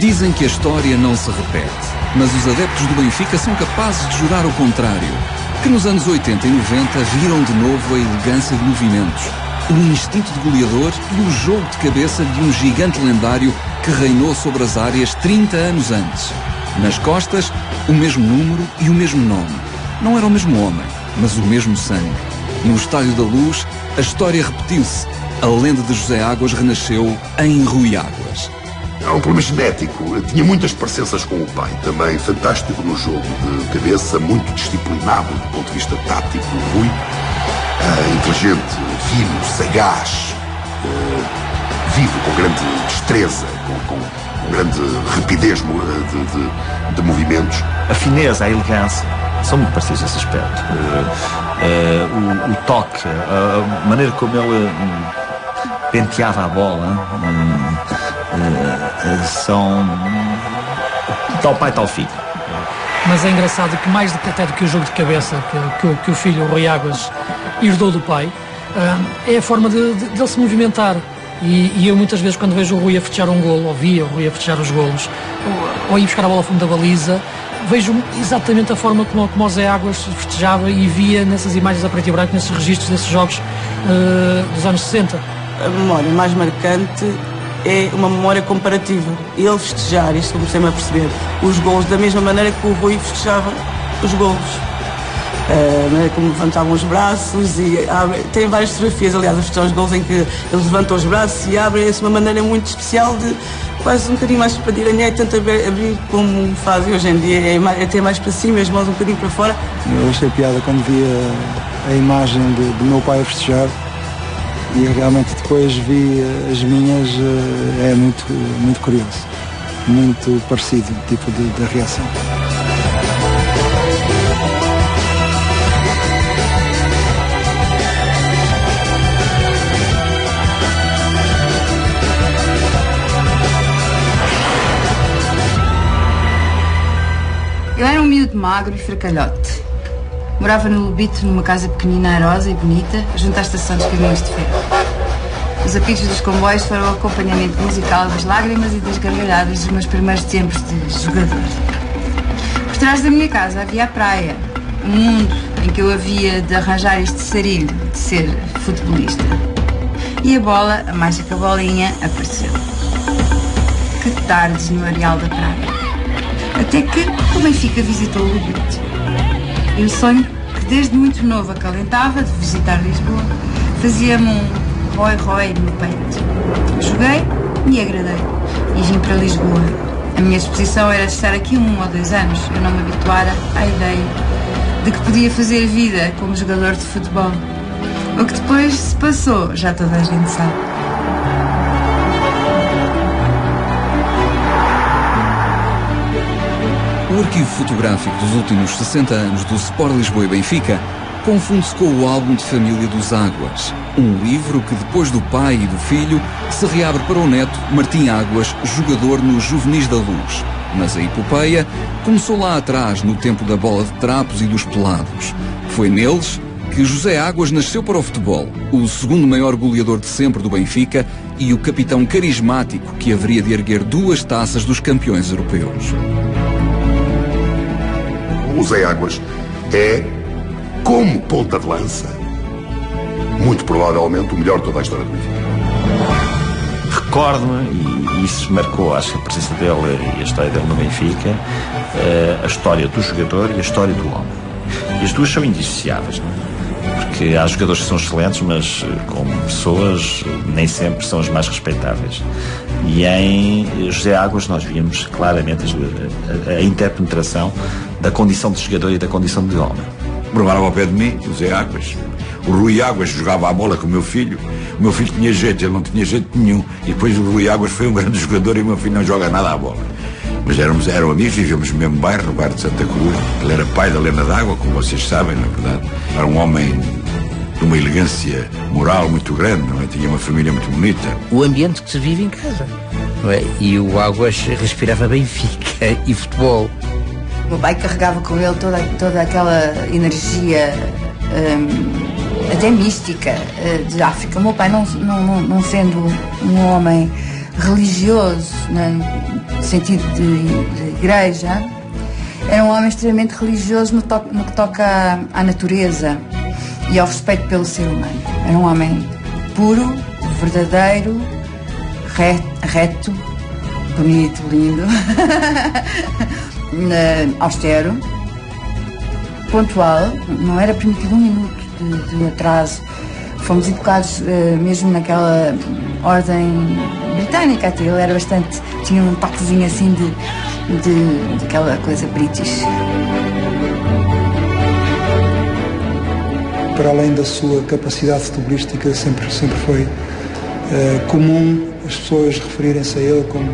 Dizem que a história não se repete, mas os adeptos do Benfica são capazes de jurar o contrário, que nos anos 80 e 90 viram de novo a elegância de movimentos, o instinto de goleador e o jogo de cabeça de um gigante lendário que reinou sobre as áreas 30 anos antes. Nas costas, o mesmo número e o mesmo nome. Não era o mesmo homem, mas o mesmo sangue. No Estádio da Luz, a história repetiu-se. A lenda de José Águas renasceu em Rui Águas. Há um problema genético. Tinha muitas parecenças com o pai. Também fantástico no jogo de cabeça, muito disciplinado do ponto de vista tático. Rui, inteligente, fino, sagaz, vivo, com grande destreza, com grande rapidez de movimentos. A fineza, a elegância, são muito parecidos nesse aspecto. O toque, a maneira como ele penteava a bola, são tal pai, tal filho. Mas é engraçado que mais até do que o jogo de cabeça que o filho, o Rui Águas, herdou do pai, é a forma dele se movimentar. E eu muitas vezes, quando vejo o Rui a festejar um golo, ou via o Rui a festejar os golos, ou ir buscar a bola ao fundo da baliza, vejo exatamente a forma como o José Águas festejava e via nessas imagens a preto e branco, nesses registros desses jogos dos anos 60. A memória mais marcante é uma memória comparativa. Ele festejar, isto comecei-me a perceber, os golos da mesma maneira que o Rui festejava os golos. A maneira como levantavam os braços e tem várias fotografias, aliás, a festejar os golos em que eles levantam os braços e abrem de uma maneira muito especial, de quase um bocadinho mais para diranhar e tanto abrir como fazem hoje em dia, é até mais para cima, as mãos um bocadinho para fora. Eu achei piada quando vi a imagem do meu pai a festejar. E realmente depois vi as minhas, é muito curioso, muito parecido o tipo de reação. Eu era um miúdo magro e fracalhote. Morava no Lobito, numa casa pequenina, airosa e bonita, junto à estação dos caminhões de ferro. Os apitos dos comboios foram o acompanhamento musical das lágrimas e das gargalhadas dos meus primeiros tempos de jogador. Por trás da minha casa havia a praia, um mundo em que eu havia de arranjar este sarilho de ser futebolista. E a bola, a mágica bolinha, apareceu. Que tardes no areal da praia. Até que o Benfica visitou o Lobito. E o sonho, que desde muito novo acalentava de visitar Lisboa, fazia-me um rói-rói no peito. Joguei e agradei. E vim para Lisboa. A minha disposição era de estar aqui 1 ou 2 anos. Eu não me habituara à ideia de que podia fazer vida como jogador de futebol. O que depois se passou, já toda a gente sabe. O arquivo fotográfico dos últimos 60 anos do Sport Lisboa e Benfica confunde-se com o álbum de família dos Águas, um livro que depois do pai e do filho se reabre para o neto Martim Águas, jogador nos Juvenis da Luz. Mas a epopeia começou lá atrás, no tempo da bola de trapos e dos pelados. Foi neles que José Águas nasceu para o futebol, o segundo maior goleador de sempre do Benfica e o capitão carismático que haveria de erguer 2 taças dos campeões europeus. O José Águas é, como ponta de lança, muito provavelmente o melhor de toda a história do Benfica. Recordo-me, e isso marcou, acho, a presença dele e a história dele no Benfica, a história do jogador e a história do homem. E as duas são indissociáveis, não é? Porque há jogadores que são excelentes, mas como pessoas nem sempre são as mais respeitáveis. E em José Águas nós víamos claramente a interpenetração da condição de jogador e da condição de homem. Morava ao pé de mim, o José Águas. O Rui Águas jogava a bola com o meu filho. O meu filho tinha jeito, ele não tinha jeito nenhum. E depois o Rui Águas foi um grande jogador e o meu filho não joga nada à bola. Mas eram amigos, vivíamos no mesmo bairro, no bairro de Santa Cruz. Ele era pai da Lena d'Água, como vocês sabem, na verdade. Era um homem de uma elegância moral muito grande, não é? Tinha uma família muito bonita. O ambiente que se vive em casa, não é? E o Águas respirava Benfica e futebol. O meu pai carregava com ele toda aquela energia, até mística, de África. O meu pai, não sendo um homem religioso, no sentido de igreja, era um homem extremamente religioso no que toca à natureza e ao respeito pelo ser humano. Era um homem puro, verdadeiro, reto, bonito, lindo, austero, pontual, não era permitido um minuto de atraso. Fomos educados mesmo naquela ordem britânica, até ele era bastante, tinha um toquezinho assim daquela coisa british. Para além da sua capacidade futebolística, sempre foi comum as pessoas referirem-se a ele como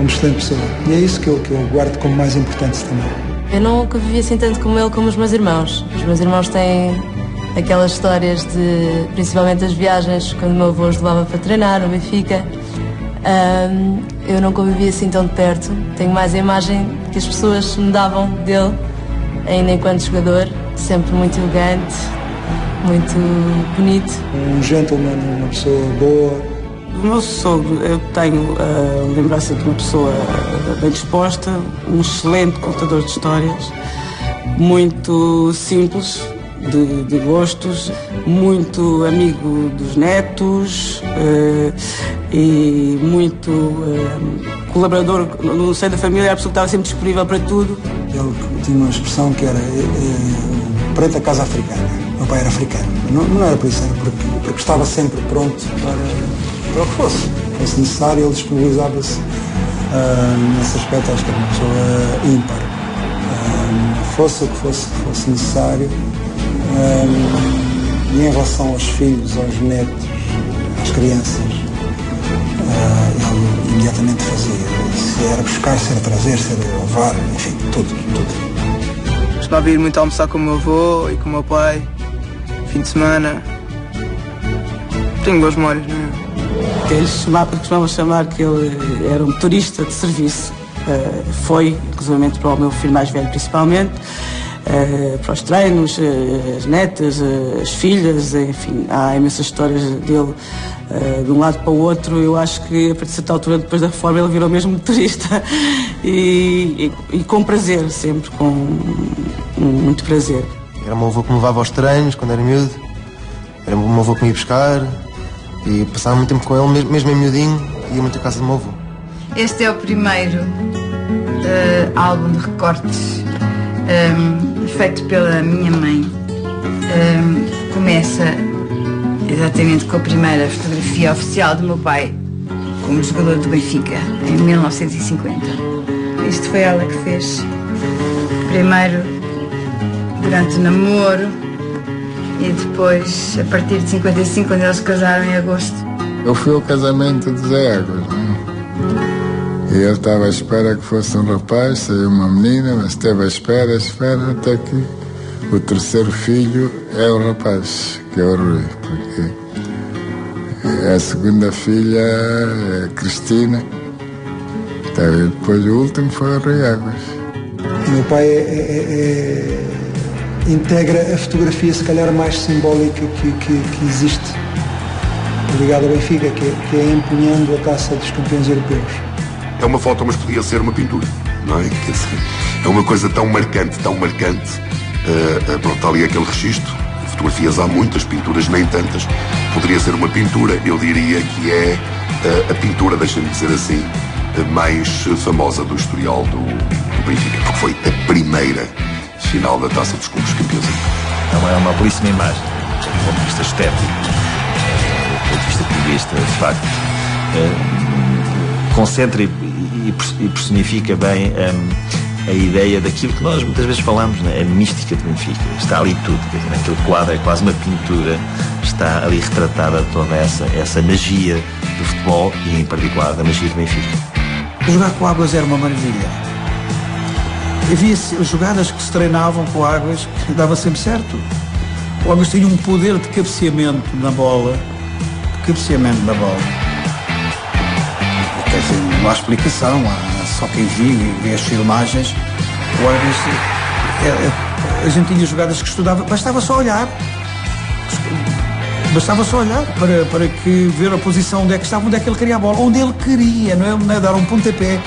excelente pessoa. E é isso que eu guardo como mais importante também. Eu nunca vivi assim tanto como ele, como os meus irmãos. Os meus irmãos têm aquelas histórias principalmente as viagens, quando o meu avô os levava para treinar no Benfica. Eu nunca o vivi assim tão de perto. Tenho mais a imagem que as pessoas me davam dele, ainda enquanto jogador, sempre muito elegante, muito bonito. Um gentleman, uma pessoa boa. Do meu sogro, eu tenho a lembrança de uma pessoa bem disposta, um excelente contador de histórias, muito simples de gostos, muito amigo dos netos e muito colaborador no seio da família, a pessoa que estava sempre disponível para tudo. Ele tinha uma expressão que era preto a casa africana. Meu pai era africano. Não era por isso, era porque estava sempre pronto para o que fosse necessário. Ele disponibilizava-se nesse aspecto. Acho que era uma pessoa ímpar. Fosse o que fosse necessário. E em relação aos filhos, aos netos, às crianças, ele imediatamente fazia. Se era buscar, se era trazer, se era levar, enfim, tudo. Costumava ir muito almoçar com o meu avô e com o meu pai, fim de semana. Tenho boas memórias, não é? Eles costumavam chamar que ele era um motorista de serviço. Foi, inclusive para o meu filho mais velho principalmente, para os treinos, as netas, as filhas, enfim, há imensas histórias dele de um lado para o outro. Eu acho que a partir de certa altura, depois da reforma, ele virou mesmo motorista e com prazer, sempre com muito prazer. Era o meu avô que me levava aos treinos quando era miúdo, era o meu avô que me ia buscar e passava muito tempo com ele, mesmo em miudinho, ia muito à casa do meu avô. Este é o primeiro álbum de recortes feito pela minha mãe. Começa exatamente com a primeira fotografia oficial do meu pai como jogador do Benfica, em 1950. Isto foi ela que fez. Primeiro durante o namoro e depois, a partir de 55, quando eles se casaram em agosto. Eu fui ao casamento de Zé Águas, não é? E ele estava à espera que fosse um rapaz, saiu uma menina, mas esteve à espera, até que o terceiro filho é o rapaz, que é o Rui, porque a segunda filha é a Cristina, então, e depois o último foi o Rui Águas. O meu pai integra a fotografia, se calhar, mais simbólica que existe, ligada ao Benfica, que é empunhando a taça dos campeões europeus. É uma foto, mas podia ser uma pintura, não é? Quer dizer, é uma coisa tão marcante. Pronto, está ali aquele registro. Fotografias há muitas, pinturas nem tantas. Poderia ser uma pintura, eu diria que é a pintura, deixa-me dizer assim, mais famosa do historial do Benfica, porque foi a primeira final da Taça dos Clubes Campeões. É uma belíssima imagem, do ponto de vista estético, do ponto de vista cubista, de facto. Concentra e personifica bem a ideia daquilo que nós muitas vezes falamos, né? A mística do Benfica. Está ali tudo, quer dizer, naquele quadro é quase uma pintura, está ali retratada toda essa magia do futebol e, em particular, da magia do Benfica. Jogar com Águas era uma maravilha. Havia jogadas que se treinavam com Águas que dava sempre certo. O Águas tinha um poder de cabeceamento na bola. Quer dizer, não há explicação, há só quem vê as filmagens. O Águas, a gente tinha jogadas que estudava, bastava só olhar. Bastava só olhar para que ver a posição onde é que estava, onde é que ele queria a bola, onde ele queria, não é dar um pontapé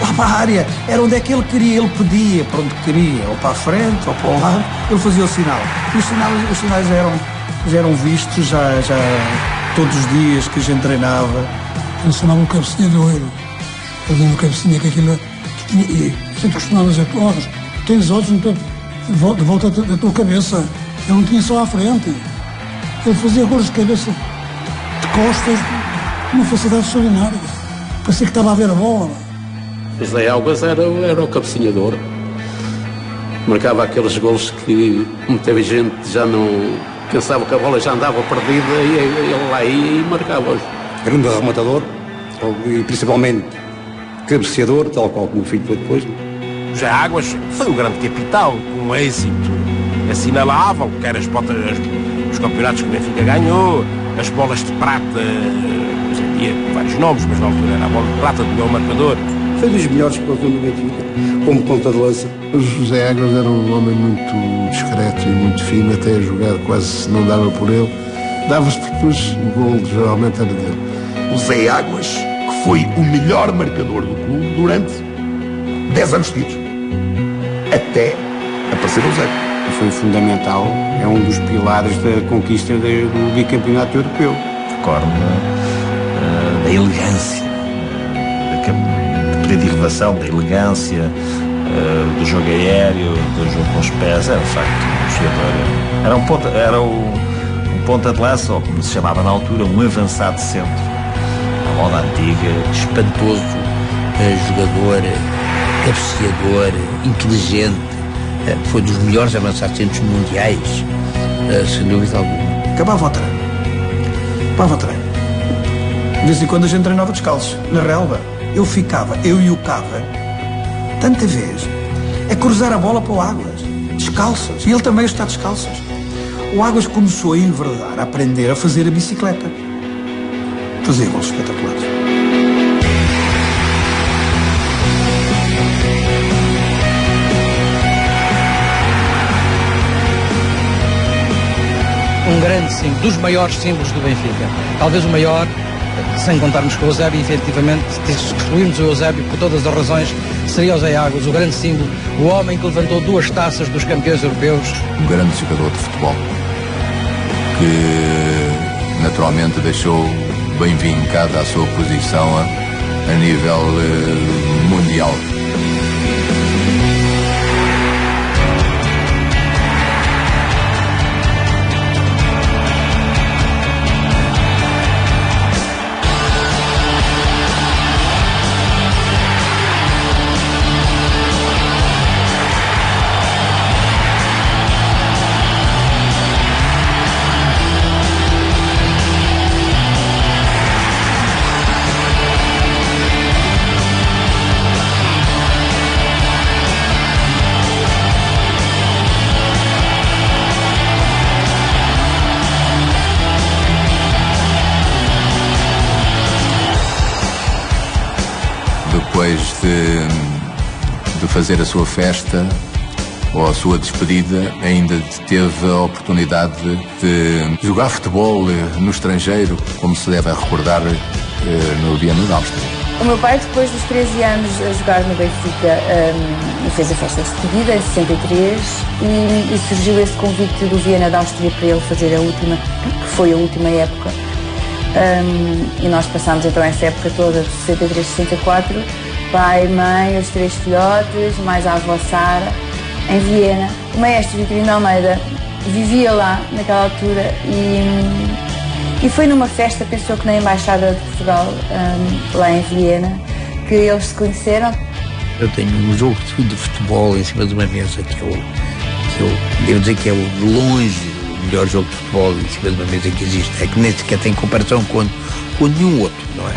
lá para a área, era onde é que ele queria, ele pedia para onde queria, ou para a frente, ou para o lado, ele fazia o sinal. E os sinais já eram vistos, já todos os dias que a gente treinava. Ele chamava o cabeceador, fazendo o cabecinha que aquilo que tinha, e sempre costumavas a todos, tens olhos de volta da tua cabeça, ele não tinha só à frente. Ele fazia golos de cabeça, de costas, uma facilidade extraordinária. Parecia que estava a ver a bola. José Águas era o cabecinhador. Marcava aqueles golos que muita gente já não pensava que a bola já andava perdida e ele lá ia e marcava. Grande rematador e principalmente cabeceador, tal qual como o filho foi depois. José Águas foi o grande capital, um êxito assinalável, quer os campeonatos que o Benfica ganhou, as bolas de prata, hoje em dia vários nomes, mas na altura era a bola de prata do meu marcador. Foi dos melhores que eu vi no Benfica, como ponta de lança. O José Águas era um homem muito discreto e muito fino, até a jogar quase não dava por ele. Dava-se depois, o gol geralmente era dele. O Zé Águas, que foi o melhor marcador do clube durante 10 anos seguidos, até aparecer o Zé. Foi fundamental, é um dos pilares da conquista do bicampeonato europeu. Recordo da elegância, da predilevação, da elegância, do jogo aéreo, do jogo com os pés. Era de facto um jogador. Era um ponta de lança, ou como se chamava na altura, um avançado centro. A moda antiga. Espantoso, jogador, cabeceador, inteligente. Foi dos melhores avançados centros mundiais, sem dúvida alguma. Acabava o treino. De vez em quando a gente treinava descalços, na relva. Eu e o Cava, tanta vez, a cruzar a bola para o Águas, descalços. E ele também está descalços. O Águas começou a enverdar, a aprender a fazer a bicicleta. Fazia gols espetaculares. Um grande símbolo, dos maiores símbolos do Benfica. Talvez o maior, sem contarmos com o Eusébio, efetivamente, se excluirmos o Eusébio por todas as razões, seria o Zé Águas, o grande símbolo, o homem que levantou 2 taças dos campeões europeus. Um grande jogador de futebol, que naturalmente deixou bem vincada a sua posição a nível mundial. Depois de fazer a sua festa ou a sua despedida, ainda teve a oportunidade de jogar futebol no estrangeiro, como se deve recordar, no Viena da Áustria. O meu pai, depois dos 13 anos a jogar no Benfica, fez a festa de despedida em 63 e surgiu esse convite do Viena da Áustria para ele fazer a última, que foi a última época. E nós passámos então essa época toda de 63, 64, pai, mãe, os 3 filhotes, mais a avó Sara, em Viena. O maestro Vitorino Almeida vivia lá naquela altura e foi numa festa, pensou que na Embaixada de Portugal, lá em Viena, que eles se conheceram. Eu tenho um jogo de futebol em cima de uma mesa que eu devo dizer que é de longe o melhor jogo de futebol em cima de uma mesa que existe. É que nem sequer tem comparação com nenhum outro, não é?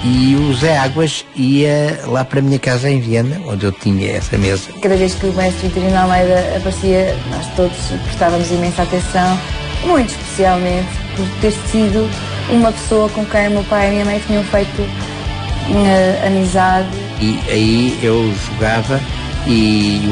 E o Zé Águas ia lá para a minha casa em Viena, onde eu tinha essa mesa. Cada vez que o maestro Vitorino Almeida aparecia, nós todos prestávamos imensa atenção, muito especialmente por ter sido uma pessoa com quem o meu pai e a minha mãe tinham feito amizade. E aí eu jogava e